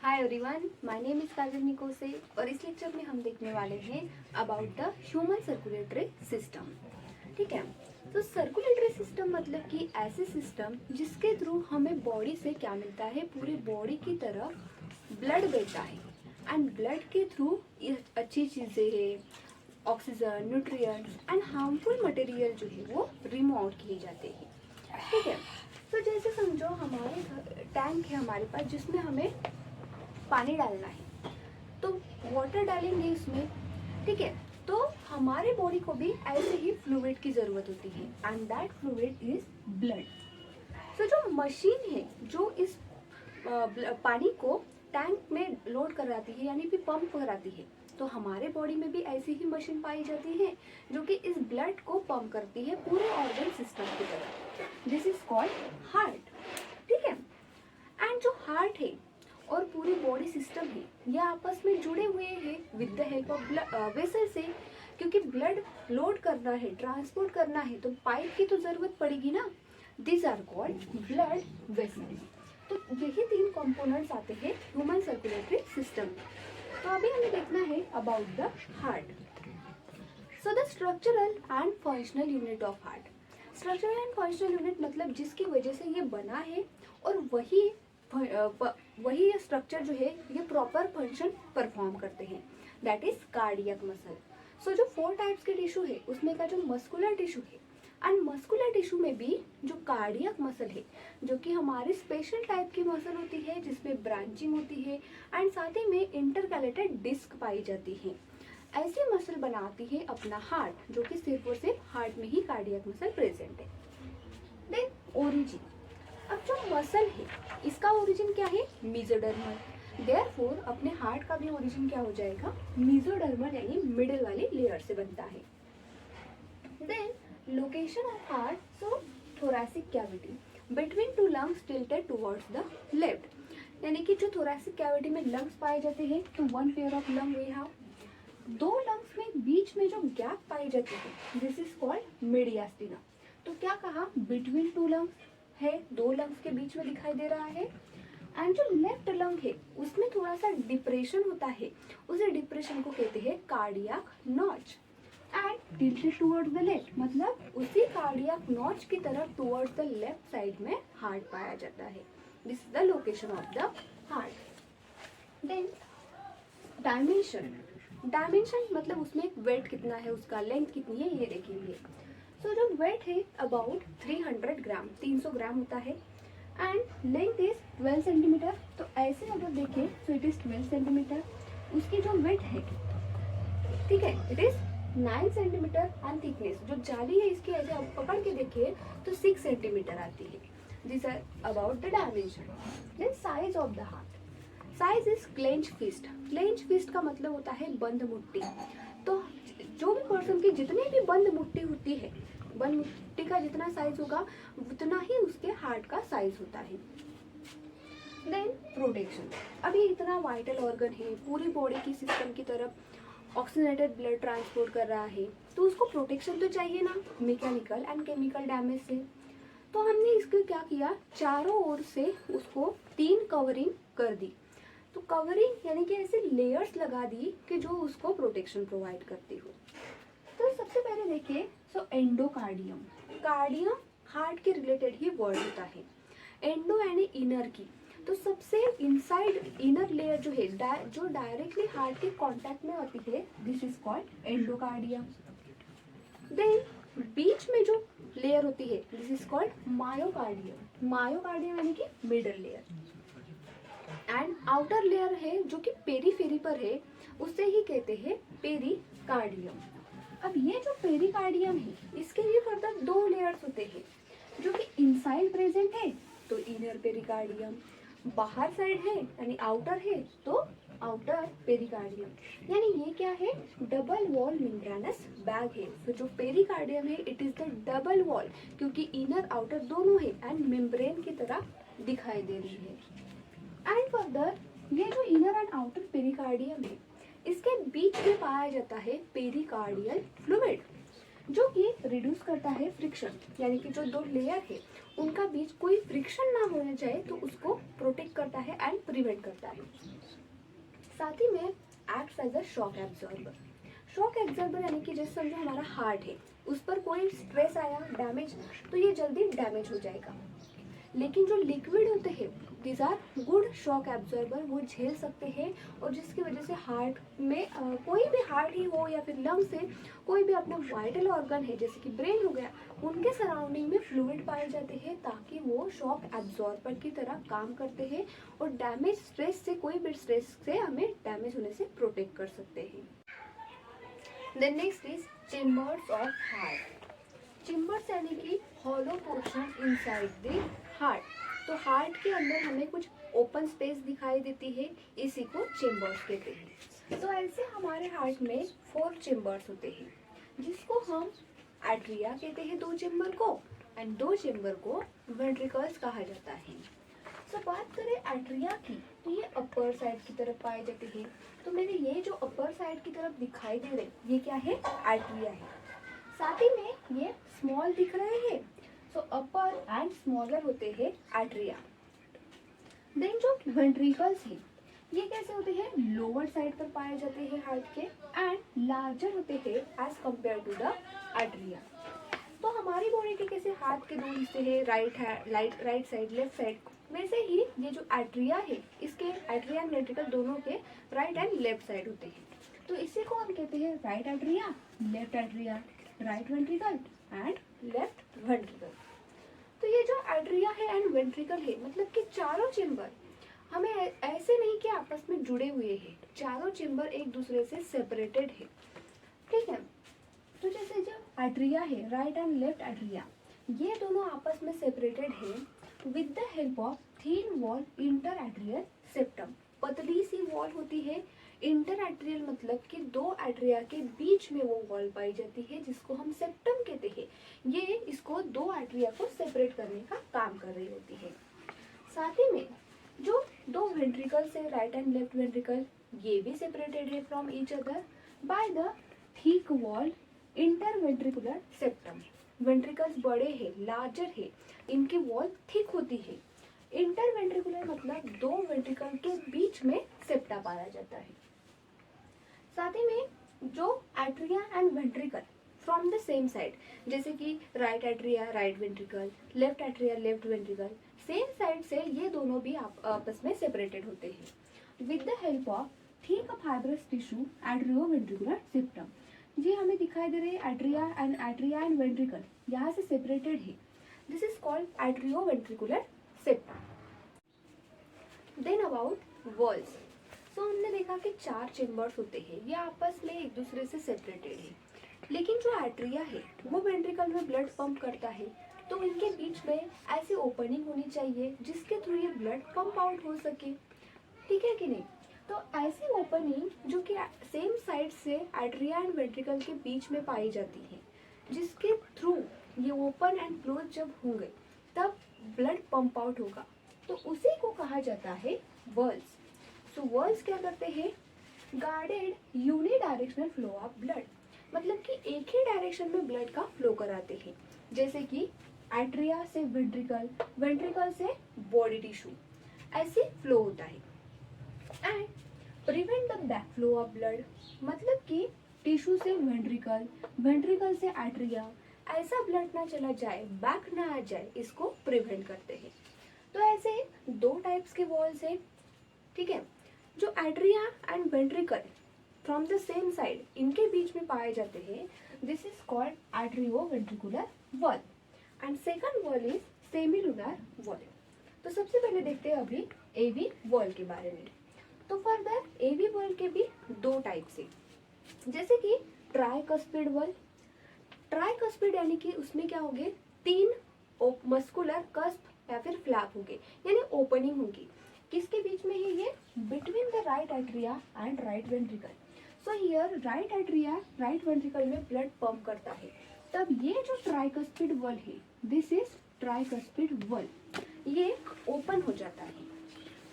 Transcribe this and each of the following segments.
Hi everyone, my name is Kajal Nikose और इस lecture में हम देखने वाले हैं about the human circulatory system. ठीक है, तो सर्कुलेटरी सिस्टम मतलब कि ऐसे सिस्टम जिसके थ्रू हमें बॉडी से क्या मिलता है, पूरी बॉडी की तरफ ब्लड मिलता है एंड ब्लड के थ्रू अच्छी चीज़ें हैं, oxygen, nutrients and harmful material जो है वो रिमूव आउट किए जाते हैं। ठीक है, तो जैसे समझो हमारे टैंक है हमारे पास जिसमें हमें पानी डालना है, तो वाटर डालेंगे इसमें। ठीक है, तो हमारे बॉडी को भी ऐसे ही फ्लूइड की ज़रूरत होती है and that fluid is blood. तो जो मशीन है जो इस पानी को टैंक में लोड कराती है यानी कि पंप कराती है, तो हमारे बॉडी में भी ऐसी ही मशीन पाई जाती है जो कि इस ब्लड को पंप करती है पूरे ऑर्गन सिस्टम की तरफ। This is called heart. ठीक है, एंड जो हार्ट है और पूरी बॉडी सिस्टम है ये आपस में जुड़े हुए हैं with the help of vessel से, क्योंकि ब्लड लोड करना है, ट्रांसपोर्ट करना है, तो पाइप की तो जरूरत पड़ेगी ना। This are called blood vessels. तो यही तीन कंपोनेंट्स आते हैं ह्यूमन सर्कुलेटरी सिस्टम में। तो अभी हमें देखना है about the heart. So the structural and functional unit of heart. Structural and functional unit मतलब जिसकी वजह से ये बना है और वही स्ट्रक्चर जो है ये प्रॉपर फंक्शन परफॉर्म करते हैं, दैट इज कार्डियक मसल। सो जो 4 टाइप्स के टिश्यू है उसमें का जो मस्कुलर टिश्यू है एंड मस्कुलर टिश्यू में भी जो कार्डियक मसल है जो कि हमारी स्पेशल टाइप की मसल होती है जिसमें ब्रांचिंग होती है एंड साथ ही में इंटरकैलेटेड डिस्क पाई जाती है, ऐसी मसल बनाती है अपना हार्ट, जो कि सिर्फ और सिर्फ हार्ट में ही कार्डियक मसल प्रेजेंट है। Then origin. अब जो मसल है इसका ओरिजिन क्या है, मेसोडर्मल। देयरफॉर अपने हार्ट का भी ओरिजिन क्या हो जाएगा, मेसोडर्मल यानी मिडिल वाली लेयर से बनता है। Then location of heart, so thoracic cavity between two lungs tilted towards the left, यानी कि जो थोरैसिक कैविटी में लंग्स पाए जाते हैं, तो one pair of lung we have, दो लंग्स में बीच में जो गैप पाई जाती है दिस इज कॉल्ड मीडियास्टिना। तो क्या कहा, बिटवीन टू लंग्स है, दो लंग्स के बीच में दिखाई दे रहा है एंड जो लेफ्ट लंग है उसमें थोड़ा सा डिप्रेशन होता है, उसे डिप्रेशन को कहते हैं cardiac notch and tilted towards the left, मतलब उसी कार्डियक नॉच की तरफ टुवर्ड्स द लेफ्ट साइड में हार्ट पाया जाता है। This is the location of the heart. Then dimension. Dimension मतलब उसमें वेट कितना है, उसका लेंथ कितनी है ये देखेंगे। सो जो वेट है अबाउट 300 ग्राम, 300 ग्राम होता है एंड लेंथ इज 12 सेंटीमीटर। तो ऐसे अगर देखें सो इट इज 12 सेंटीमीटर। उसकी जो वेट है, ठीक है, it is 9 centimetre and thickness, जो जाली है इसकी ऐसे आप पकड़ के देखिए तो 6 सेंटीमीटर आती है। This are about the dimension. Then size of the heart. Size is clench fist. Clench fist का मतलब होता है बंद मुट्ठी। तो जो भी पर्सन की जितनी भी बंद मुट्ठी होती है, बंद मुट्ठी का जितना साइज होगा उतना ही उसके हार्ट का साइज होता है। Then protection. अभी इतना वाइटल ऑर्गन है, पूरी बॉडी की सिस्टम की तरफ ऑक्सीजनेटेड ब्लड ट्रांसपोर्ट कर रहा है, तो उसको प्रोटेक्शन तो चाहिए ना, मैकेनिकल एंड केमिकल डैमेज से। तो हमने इसको क्या किया, चारों ओर से उसको 3 कवरिंग कर दी। तो कवरिंग यानी कि ऐसे लेयर्स लगा दी कि जो उसको प्रोटेक्शन प्रोवाइड करती हो। तो सबसे पहले देखिए, सो एंडोकार्डियम। कार्डियम हार्ट के रिलेटेड ही वर्ड होता है, एंडो यानी इनर की। तो सबसे इनसाइड इनर लेयर जो है जो डायरेक्टली हार्ट के कांटेक्ट में आती है, this is called endocardium. Then बीच में जो लेयर होती है this is called myocardium. Myocardium यानी कि middle layer and outer layer है जो कि पेरीफेरी पर है, उसे ही कहते हैं पेरिकार्डियम। अब ये जो पेरिकार्डियम है इसके भी फर्दर 2 लेयर्स होते हैं, जो कि इनसाइड प्रेजेंट है तो इनर पेरिकार्डियम, बाहर साइड है यानी आउटर है तो आउटर पेरिकार्डियम। यानी ये क्या है, डबल वॉल मेम्ब्रेनस बैग है। तो जो पेरिकार्डियम है it is the double wall, क्योंकि इनर आउटर दोनों है एंड मेम्ब्रेन की तरह दिखाई दे रही है। एंड फर्दर ये जो इनर एंड आउटर पेरिकार्डियम है इसके बीच में पाया जाता है पेरिकार्डियल फ्लूइड। जो कि रिड्यूस करता है फ्रिक्शन, यानी कि जो दो लेयर है उनका बीच कोई फ्रिक्शन ना होना चाहिए, तो उसको प्रोटेक्ट करता है एंड प्रिवेंट करता है। साथ ही में acts as a shock absorber. Shock absorber यानी कि जैसे समझो हमारा हार्ट है, उस पर कोई स्ट्रेस आया, डैमेज, तो ये जल्दी डैमेज हो जाएगा। लेकिन जो लिक्विड होते हैं these are good shock absorber, वो झेल सकते हैं, और जिसकी वजह से हार्ट में कोई भी हार्ट ही हो या फिर लंग्स से कोई भी अपना वाइटल ऑर्गन है जैसे कि ब्रेन हो गया, उनके सराउंडिंग में फ्लूइड पाए जाते हैं ताकि वो शॉक एब्जॉर्बर की तरह काम करते हैं और डैमेज स्ट्रेस से, कोई भी स्ट्रेस से हमें डैमेज होने से प्रोटेक्ट कर सकते हैं। Then next is chambers of heart. Chambers यानी कि hollow portion inside the heart. तो हार्ट के अंदर हमें कुछ ओपन स्पेस दिखाई देती है, इसी को चेम्बर्स कहते हैं। तो ऐसे हमारे हार्ट में 4 चेम्बर्स होते हैं, जिसको हम एट्रिया कहते हैं 2 चेम्बर को, एंड 2 चेम्बर को वेंट्रिकल्स कहा जाता है। तो बात करें एट्रिया की, तो ये अपर साइड की तरफ पाए जाते हैं। तो मेरे ये जो अपर साइड की तरफ दिखाई दे रहे, ये क्या है? एट्रिया है। साथ ही में ये स्मॉल दिख रहे हैं, सो अपर एंड स्मॉलर होते हैं एट्रिया। देन जो वेंट्रिकल्स है, ये कैसे होते हैं? लोअर साइड पर पाए जाते हैं हार्ट के, एंड लार्जर होते हैं as compare to the atria. तो हमारी बॉडी के कैसे हाथ के 2 हिस्से हैं, राइट साइड, लेफ्ट साइड, वैसे ही ये जो एट्रिया है, इसके एट्रिया एंड वेंट्रिकल दोनों के राइट एंड लेफ्ट साइड होते हैं। तो इसी को हम कहते हैं right atria, left atria, right ventricle and left ventricle. तो ये जो एट्रिया है एंड वेंट्रिकल है, मतलब कि चारों चेम्बर हमें ऐसे नहीं कि आपस में जुड़े हुए हैं, चारों चेम्बर एक दूसरे से सेपरेटेड है, ठीक है। तो जैसे जो एट्रिया है, राइट एंड लेफ्ट एट्रिया, ये दोनों आपस में सेपरेटेड है with the help of thin wall inter atrial septum. पतली सी वॉल होती है, इंटर एट्रियल मतलब कि 2 एट्रिया के बीच में वो वॉल पाई जाती है, जिसको हम सेप्टम कहते हैं। ये इसको 2 एट्रिया को सेपरेट करने का काम कर रही होती है। साथ ही में जो 2 वेंट्रिकल्स है, राइट एंड लेफ्ट वेंट्रिकल, ये भी सेपरेटेड है from each other by the thick wall interventricular septum. Ventricles बड़े हैं, लार्जर है, इनकी वॉल थिक होती है। इंटरवेंट्रिकुलर मतलब 2 वेंट्रिकल के बीच में सेप्टा पाया जाता है। साथ ही में जो atria and ventricle from the same side, जैसे कि right atria right ventricle, left atria left ventricle, same side से ये दोनों भी आपस में सेपरेटेड होते हैं with the help of thick fibrous tissue atrioventricular septum. ये हमें दिखाई दे रहे हैं एट्रिया एंड वेंट्रिकल यहाँ से सेपरेटेड है, this is called atrioventricular septum. Then about walls, तो हमने देखा कि 4 चेम्बर्स होते हैं, ये आपस में एक दूसरे से सेपरेटेड है। लेकिन जो एट्रिया है वो वेंट्रिकल में ब्लड पंप करता है, तो इनके बीच में ऐसी ओपनिंग होनी चाहिए जिसके थ्रू ये ब्लड पंप आउट हो सके, ठीक है कि नहीं। तो ऐसी ओपनिंग जो कि सेम साइड से एट्रिया एंड वेंट्रिकल के बीच में पाई जाती है, जिसके थ्रू ये ओपन एंड क्लोज जब होंगे तब ब्लड पंप आउट होगा, तो उसी को कहा जाता है वॉल्स। सो वॉल्स क्या करते हैं? Guarded unidirectional flow of blood, मतलब कि एक ही डायरेक्शन में ब्लड का फ्लो कराते हैं, जैसे कि एट्रिया से वेंट्रिकल, वेंट्रिकल से बॉडी टिश्यू, ऐसे फ्लो होता है। And prevent the back flow of blood, मतलब कि टिश्यू से वेंट्रिकल, वेंट्रिकल से एट्रिया, ऐसा ब्लड ना चला जाए, बैक ना आ जाए, इसको प्रिवेंट करते हैं। तो ऐसे 2 टाइप्स के वॉल्स है, ठीक है। जो atria and ventricle from the same side, इनके बीच में पाए जाते हैं, this is called atrioventricular valve, and second valve is semilunar valve. तो सबसे पहले देखते हैं अभी एवी वॉल के बारे में। तो फर्दर एवी वॉल के भी 2 टाइप्स है, जैसे कि ट्राइकस्पिड वॉल। ट्राइकस्पिड यानी कि उसमें क्या होंगे, 3 मस्कुलर कस्प या फिर फ्लैप होंगे, यानी ओपनिंग होगी। किसके बीच में है ये? Between the right atria and right ventricle. So here right atria right ventricle में ब्लड पंप करता है, तब ये जो ट्राइकस्पिड वॉल है, दिस इज ट्राइकस्पिड वॉल, ये ओपन हो जाता है,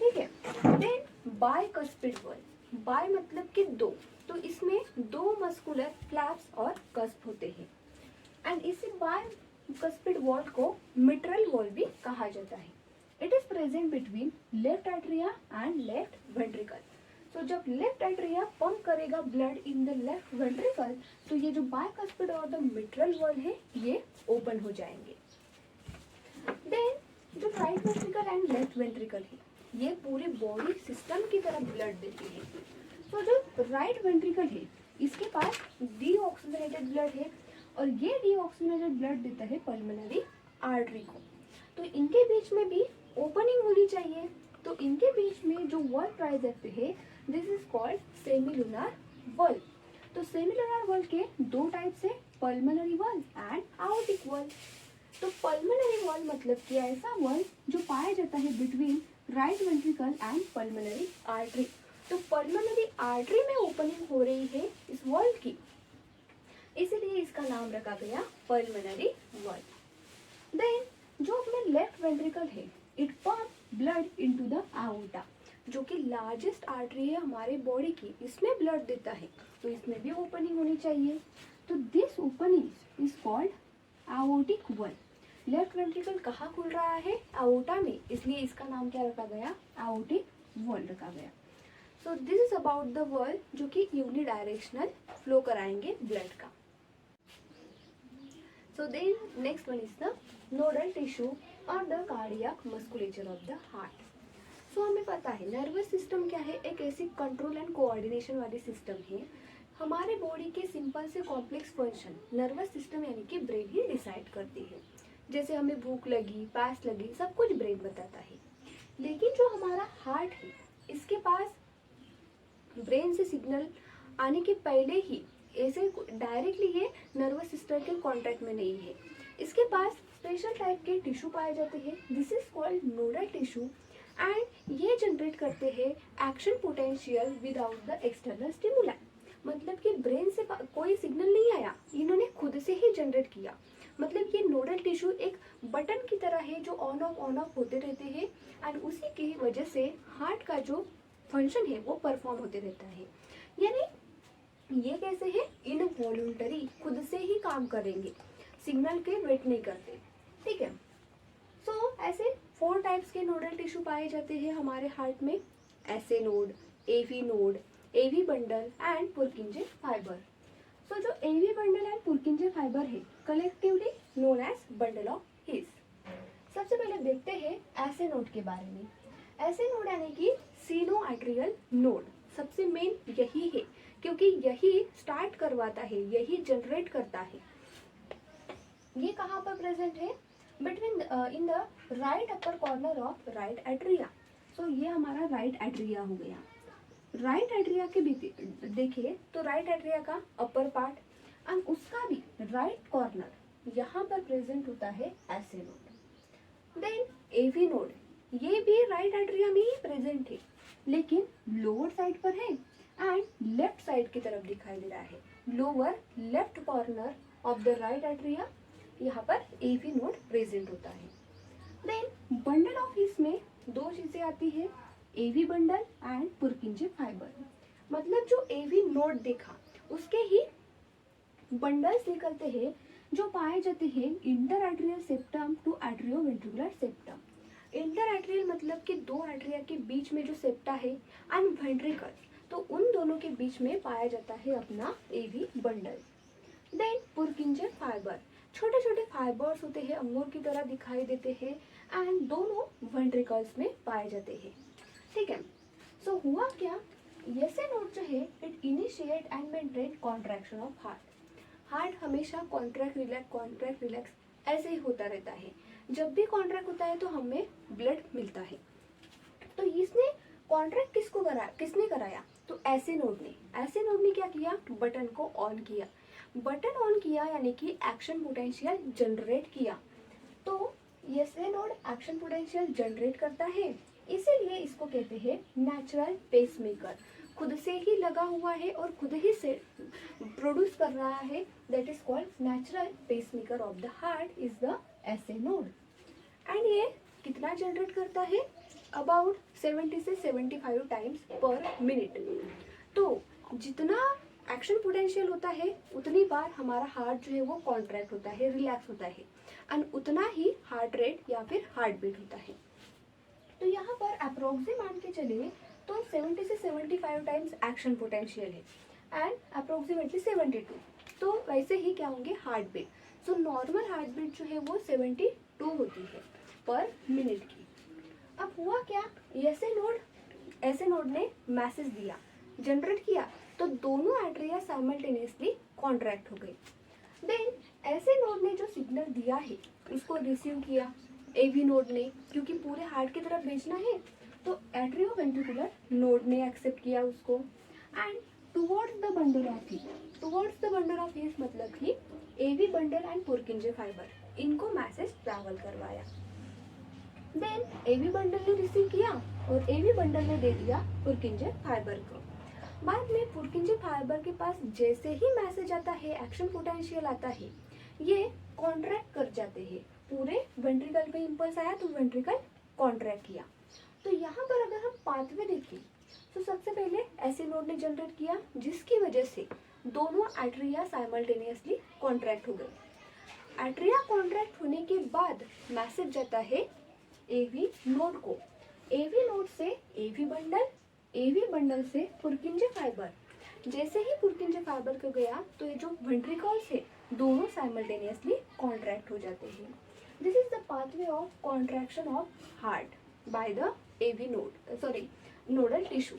ठीक है। देन बाइकस्पिड वॉल, बाय मतलब कि 2, तो इसमें 2 मस्कुलर फ्लैप्स और कस्प होते हैं। एंड इसी बायकस्पिड वॉल को मिट्रल वॉल भी कहा जाता है. It is present between left atria and left ventricle. तो जब लेफ्ट एट्रिया पंप करेगा blood in the left ventricle तो ये जो बायकस्पिड और द मिट्रल वॉल है ये ओपन हो जाएंगे. देन जो right ventricle and left ventricle है ये पूरे बॉडी सिस्टम की तरफ ब्लड देती है. तो जो राइट वेंट्रिकल है इसके पास डीऑक्सीजनेटेड ब्लड है और ये डीऑक्सीजनेटेड ब्लड देता है पल्मोनरी आर्टरी को. तो इनके बीच में भी ओपनिंग होनी चाहिए. तो इनके बीच में जो वॉल प्रेजेंट है this is called semilunar wall. तो सेमिलुनर वॉल के दो टाइप्स है, पल्मोनरी वॉल एंड आउटिक वॉल. तो पल्मोनरी वॉल मतलब कि ऐसा वॉल जो पाया जाता है between right ventricle and pulmonary artery. तो पल्मोनरी आर्टरी में ओपनिंग हो रही है इस वॉल की, इसलिए इसका नाम रखा गया पल्मोनरी वॉल. देन जो अपने लेफ्ट वेंट्रिकल है it pump blood into the outta, जो कि लार्जेस्ट आर्टरी है हमारे बॉडी की, इसमें ब्लड देता है तो इसमें भी ओपनिंग होनी चाहिए. तो this opening is called aortic valve. Left ventricle कहाँ खुल रहा है, आउटा में, इसलिए इसका नाम क्या रखा गया, आओटिक वॉल रखा गया. So this is about the wall जो कि यूनिडायरेक्शनल फ्लो कराएंगे ब्लड का. So then next one is the nodal tissue or the cardiac musculature of the heart. So हमें पता है नर्वस सिस्टम क्या है, एक ऐसी कंट्रोल एंड कोऑर्डिनेशन वाली सिस्टम है. हमारे बॉडी के सिंपल से कॉम्प्लेक्स फंक्शन नर्वस सिस्टम यानी कि ब्रेन ही डिसाइड करती है. जैसे हमें भूख लगी, प्यास लगी, सब कुछ ब्रेन बताता है. लेकिन जो हमारा हार्ट है इसके पास ब्रेन से सिग्नल आने के पहले ही ऐसे डायरेक्टली ये नर्वस सिस्टम के कॉन्टैक्ट में नहीं है. इसके पास स्पेशल टाइप के टिश्यू पाए जाते हैं, this is called nodal tissue and ये जनरेट करते हैं action potential without the external stimuli. मतलब कि ब्रेन से कोई सिग्नल नहीं आया, इन्होंने खुद से ही जनरेट किया. मतलब ये नोडल टिश्यू एक बटन की तरह है जो ऑन ऑफ होते रहते हैं एंड उसी की वजह से हार्ट का जो फंक्शन है वो परफॉर्म होते रहता है. यानी ये कैसे है, इनवॉल्यूंटरी, खुद से ही काम करेंगे, सिग्नल के वेट नहीं करते. ठीक है. सो ऐसे 4 टाइप्स के नोडल टिश्यू पाए जाते हैं हमारे हार्ट में, SA node, AV node, AV bundle and Purkinje fibre. So जो AV bundle and Purkinje fibre है collectively known as bundle of His. सबसे पहले देखते हैं एसे नोड के बारे में. एसे नोड यानी कि सीनोआर्टेरियल नोड. सबसे मेन यही है क्योंकि यही स्टार्ट करवाता है, यही जनरेट करता है. ये कहाँ पर प्रेजेंट है, between in the right upper corner of right atria. So ये हमारा राइट एट्रिया हो गया. राइट एट्रिया के भी देखिए तो राइट एट्रिया का अपर पार्ट एंड उसका भी राइट कॉर्नर यहाँ पर प्रेजेंट होता है एसे नोड. देन एवी नोड, ये भी राइट एट्रिया में ही प्रेजेंट है लेकिन लोअर साइड पर है एंड लेफ्ट साइड की तरफ दिखाई दे रहा है. Lower left corner of the right atria, यहाँ पर एवी नोड प्रेजेंट होता है. देन बंडल ऑफ हिस में 2 चीजें आती है, एवी बंडल एंड पुर्किंजे फाइबर. मतलब जो एवी नोड देखा उसके ही बंडल्स निकलते हैं जो पाए जाते हैं inter atrial septum to atrioventricular septum. Inter atrial मतलब कि 2 एट्रिया के बीच में जो सेप्टा है एंड वेंट्रिकल, तो उन दोनों के बीच में पाया जाता है अपना एवी बंडल. देन पुर्किंजे फाइबर, छोटे छोटे फाइबर्स होते हैं, अंगूर की तरह दिखाई देते हैं एंड दोनों वेंट्रिकल्स में पाए जाते हैं. ठीक है. सो हुआ क्या, एसे नोड जो है it initiate and maintain contraction of heart. Heart हमेशा कॉन्ट्रैक्ट रिलैक्स ऐसे ही होता रहता है. जब भी कॉन्ट्रैक्ट होता है तो हमें ब्लड मिलता है. तो इसने कॉन्ट्रैक्ट किसने कराया, तो एसे नोड ने. एसे नोड ने क्या किया, बटन को ऑन किया. बटन ऑन किया यानी कि एक्शन पोटेंशियल जनरेट किया. तो एसे नोड एक्शन पोटेंशियल जनरेट करता है, इसीलिए इसको कहते हैं नेचुरल पेसमेकर. खुद से ही लगा हुआ है और खुद ही से प्रोड्यूस कर रहा है, that is called natural pacemaker of the heart is the essay node. And ये कितना जनरेट करता है, अबाउट 70 से 75 टाइम्स पर मिनट. तो जितना एक्शन पोटेंशियल होता है उतनी बार हमारा हार्ट जो है वो कॉन्ट्रैक्ट होता है, रिलैक्स होता है, एंड उतना ही हार्ट रेट या फिर हार्ट बीट होता है। तो यहाँ पर अप्रोक्सी मान के चलिए तो 70 से 75 टाइम्स एक्शन पोटेंशियल है एंड अप्रोक्सीमेटली 72, तो वैसे ही क्या होंगे heart beat. So normal heart beat जो है वो 72 होती है पर मिनट की। अब हुआ क्या, ऐसे नोड ने मैसेज दिया, जनरेट किया, तो दोनों एट्रिया साइमल्टेनियसली कॉन्ट्रैक्ट हो गई। देन ऐसे नोड ने जो सिग्नल दिया है उसको रिसीव किया एवी नोड ने, क्योंकि पूरे हार्ट की तरफ भेजना है, तो एट्रियोवेंट्रिकुलर नोड ने एक्सेप्ट किया उसको and towards the bundle of His मतलब कि AV bundle and Purkinje fibre इनको मैसेज ट्रैवल करवाया। देन एवी बंडल ने रिसीव किया और एवी बंडल ने दे दिया पुरकिंजे फाइबर को। बाद में पुरकिंजे फाइबर के पास जैसे ही मैसेज आता है, एक्शन पोटेंशियल आता है, ये कॉन्ट्रैक्ट कर जाते हैं। पूरे वेंट्रिकल पे इंपल्स आया तो वेंट्रिकल कॉन्ट्रैक्ट किया। तो यहाँ पर अगर हम पाथवे देखें तो सबसे पहले ऐसे नोड ने जनरेट किया जिसकी वजह से दोनों एट्रिया साइमल्टेनियसली कॉन्ट्रैक्ट हो गए। एट्रिया कॉन्ट्रैक्ट होने के बाद मैसेज जाता है एवी नोड को, एवी नोड से एवी बंडल से पुरकिंजे फाइबर। जैसे ही पुरकिंजे फाइबर को गया तो ये जो वेंट्रिकल्स है दोनों साइमल्टेनियसली कॉन्ट्रैक्ट हो जाते हैं। This is the pathway of contraction of heart by the AV node, nodal tissue.